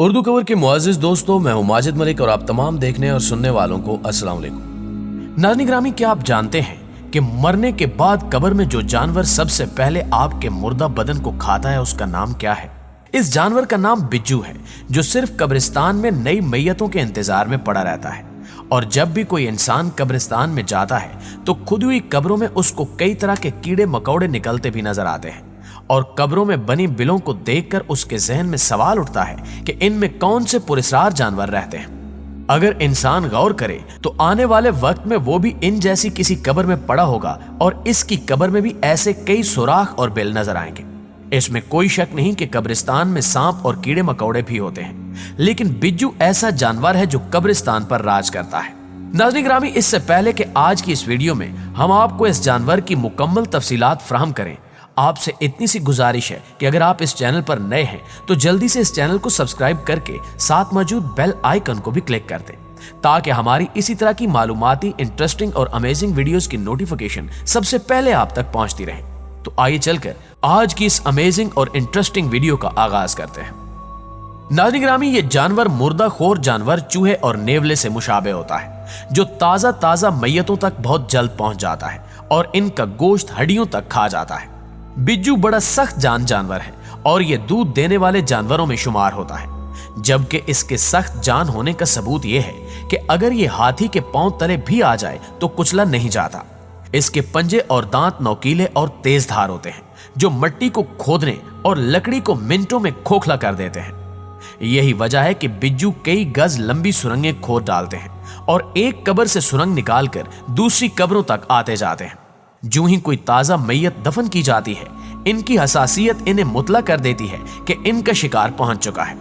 اردو کور کے معزز دوستوں، میں ہوں ماجد ملک اور آپ تمام دیکھنے اور سننے والوں کو السلام علیکم۔ ناظرین گرامی، کیا آپ جانتے ہیں کہ مرنے کے بعد قبر میں جو جانور سب سے پہلے آپ کے مردہ بدن کو کھاتا ہے اس کا نام کیا ہے؟ اس جانور کا نام بجو ہے، جو صرف قبرستان میں نئی میتوں کے انتظار میں پڑا رہتا ہے، اور جب بھی کوئی انسان قبرستان میں جاتا ہے تو کھدی ہوئی قبروں میں اس کو کئی طرح کے کیڑے مکوڑے نکلتے بھی نظر آتے ہیں، اور قبروں میں بنی بلوں کو دیکھ کر اس کے ذہن میں سوال اٹھتا ہے کہ ان میں کون سے پراسرار جانور رہتے ہیں۔ اگر انسان غور کرے تو آنے والے وقت میں وہ بھی ان جیسی کسی قبر میں پڑا ہوگا، اور اس کی قبر میں بھی ایسے کئی سوراخ اور بل نظر آئیں گے۔ اس میں کوئی شک نہیں کہ قبرستان میں سانپ اور کیڑے مکوڑے بھی ہوتے ہیں، لیکن بجو ایسا جانور ہے جو قبرستان پر راج کرتا ہے۔ ناظرین گرامی، اس سے پہلے کہ آج کی اس ویڈیو میں ہم آپ کو اس جانور کی مکمل تفصیلات فراہم کریں، آپ سے اتنی سی گزارش ہے کہ اگر آپ اس چینل پر نئے ہیں تو جلدی سے اس چینل کو سبسکرائب کر کے ساتھ موجود بیل آئیکن کو بھی کلک کر دیں، تاکہ ہماری اسی طرح کی معلوماتی، انٹرسٹنگ اور امیزنگ ویڈیوز کی نوٹیفیکیشن سب سے پہلے آپ تک پہنچتی رہے۔ تو آئیے چل کر آج کی اس امیزنگ اور انٹرسٹنگ ویڈیو کا آغاز کرتے ہیں۔ ناظرین گرامی، یہ جانور مردہ خور جانور چوہے اور نیولے سے مشابہ ہوتا ہے، جو تازہ میتوں تک بہت جلد پہنچ جاتا ہے اور ان کا گوشت ہڈیوں تک کھا جاتا ہے۔ بجو بڑا سخت جانور ہے اور یہ دودھ دینے والے جانوروں میں شمار ہوتا ہے، جبکہ اس کے سخت جان ہونے کا ثبوت یہ ہے کہ اگر یہ ہاتھی کے پاؤں تلے بھی آ جائے تو کچلا نہیں جاتا۔ اس کے پنجے اور دانت نوکیلے اور تیز دھار ہوتے ہیں، جو مٹی کو کھودنے اور لکڑی کو منٹوں میں کھوکھلا کر دیتے ہیں۔ یہی وجہ ہے کہ بجو کئی گز لمبی سرنگیں کھود ڈالتے ہیں اور ایک قبر سے سرنگ نکال کر دوسری قبروں تک آتے جاتے ہیں۔ جو ہی کوئی تازہ میت دفن کی جاتی ہے، ان کی حساسیت انہیں مطلع کر دیتی ہے کہ ان کا شکار پہنچ چکا ہے،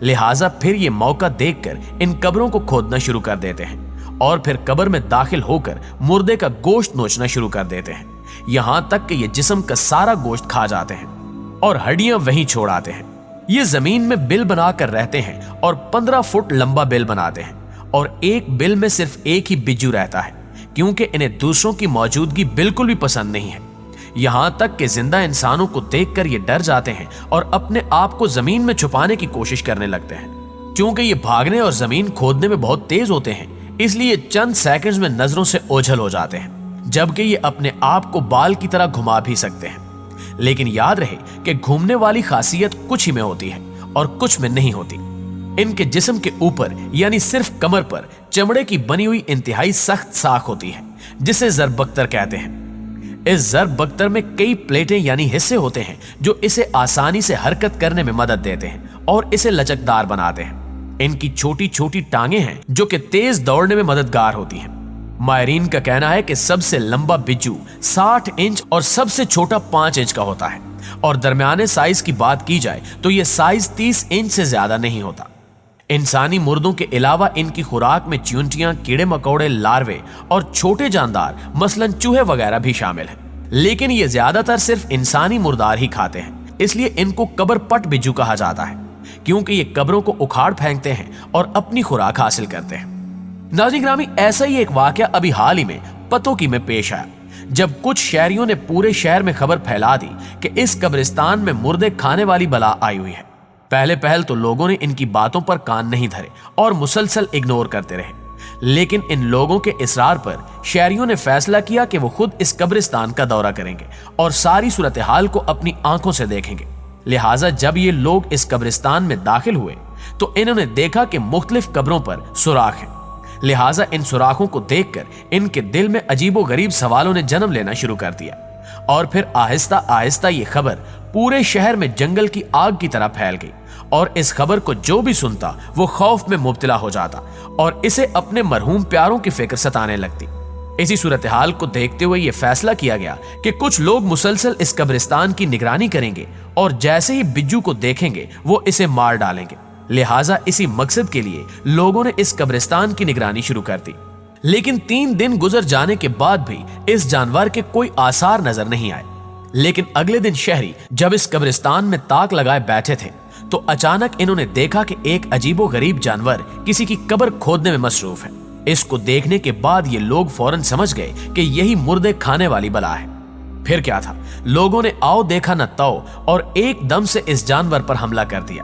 لہٰذا پھر یہ موقع دیکھ کر ان قبروں کو کھودنا شروع کر دیتے ہیں اور پھر قبر میں داخل ہو کر مردے کا گوشت نوچنا شروع کر دیتے ہیں، یہاں تک کہ یہ جسم کا سارا گوشت کھا جاتے ہیں اور ہڈیاں وہیں چھوڑ آتے ہیں۔ یہ زمین میں بل بنا کر رہتے ہیں اور 15 فٹ لمبا بل بناتے ہیں، اور ایک بل میں صرف ایک ہی بجو رہتا ہے، کیونکہ انہیں دوسروں کی موجودگی بالکل بھی پسند نہیں ہے۔ یہاں تک کہ زندہ انسانوں کو دیکھ کر یہ ڈر جاتے ہیں اور اپنے آپ کو زمین میں چھپانے کی کوشش کرنے لگتے ہیں۔ چونکہ یہ بھاگنے اور زمین کھودنے میں بہت تیز ہوتے ہیں، اس لیے چند سیکنڈز میں نظروں سے اوجھل ہو جاتے ہیں، جبکہ یہ اپنے آپ کو بال کی طرح گھما بھی سکتے ہیں۔ لیکن یاد رہے کہ گھومنے والی خاصیت کچھ ہی میں ہوتی ہے اور کچھ میں نہیں ہوتی۔ ان کے جسم کے اوپر یعنی صرف کمر پر چمڑے کی بنی ہوئی انتہائی سخت ساکھ ہوتی ہے، جسے ضربکتر کہتے ہیں۔ اس ضربکتر میں کئی پلیٹیں یعنی حصے ہوتے ہیں جو اسے آسانی سے حرکت کرنے میں مدد دیتے ہیں اور اسے لچکدار بناتے ہیں۔ ان کی چھوٹی چھوٹی ٹانگیں ہیں جو کہ تیز دوڑنے میں مددگار ہوتی ہیں۔ ماہرین کا کہنا ہے کہ سب سے لمبا بجو 60 انچ اور سب سے چھوٹا 5 انچ کا ہوتا ہے، اور درمیانے سائز کی بات کی جائے تو یہ سائز 30 انچ سے زیادہ نہیں ہوتا۔ انسانی مردوں کے علاوہ ان کی خوراک میں چیونٹیاں، کیڑے مکوڑے، لاروے اور چھوٹے جاندار مثلاً چوہے وغیرہ بھی شامل ہیں، لیکن یہ زیادہ تر صرف انسانی مردار ہی کھاتے ہیں، اس لیے ان کو قبر پٹ بجو کہا جاتا ہے، کیونکہ یہ قبروں کو اکھاڑ پھینکتے ہیں اور اپنی خوراک حاصل کرتے ہیں۔ ناظرین گرامی، ایسا ہی ایک واقعہ ابھی حال ہی میں پتوکی میں پیش آیا، جب کچھ شہریوں نے پورے شہر میں خبر پھیلا دی کہ اس قبرستان میں مردے کھانے والی بلا آئی ہوئی ہے۔ پہل تو لوگوں نے ان کی باتوں پر کان نہیں دھرے اور مسلسل اگنور کرتے رہے، لیکن ان لوگوں کے اصرار پر شہریوں نے فیصلہ کیا کہ وہ خود اس قبرستان کا دورہ کریں گے اور ساری صورتحال کو اپنی آنکھوں سے دیکھیں گے۔ لہٰذا جب یہ لوگ اس قبرستان میں داخل ہوئے تو انہوں نے دیکھا کہ مختلف قبروں پر سوراخ ہیں، لہٰذا ان سوراخوں کو دیکھ کر ان کے دل میں عجیب و غریب سوالوں نے جنم لینا شروع کر دیا، اور پھر آہستہ آہستہ یہ خبر پورے شہر میں جنگل کی آگ کی طرح پھیل گئی، اور اس خبر کو جو بھی سنتا وہ خوف میں مبتلا ہو جاتا اور اسے اپنے مرحوم پیاروں کی فکر ستانے لگتی۔ اسی صورتحال کو دیکھتے ہوئے یہ فیصلہ کیا گیا کہ کچھ لوگ مسلسل اس قبرستان کی نگرانی کریں گے، اور جیسے ہی بجو کو دیکھیں گے وہ اسے مار ڈالیں گے۔ لہٰذا اسی مقصد کے لیے لوگوں نے اس قبرستان کی نگرانی شروع کر دی۔ لیکن 3 دن گزر جانے کے بعد بھی اس جانور کے کوئی آثار نظر نہیں آئے۔ لیکن اگلے دن شہری جب اس قبرستان میں تاک لگائے بیٹھے تھے تو اچانک انہوں نے دیکھا کہ ایک عجیب و غریب جانور کسی کی قبر کھودنے میں مصروف ہے۔ اس کو دیکھنے کے بعد یہ لوگ فوراً سمجھ گئے کہ یہی مردے کھانے والی بلا ہے۔ پھر کیا تھا، لوگوں نے آؤ دیکھا نہ تاؤ اور ایک دم سے اس جانور پر حملہ کر دیا۔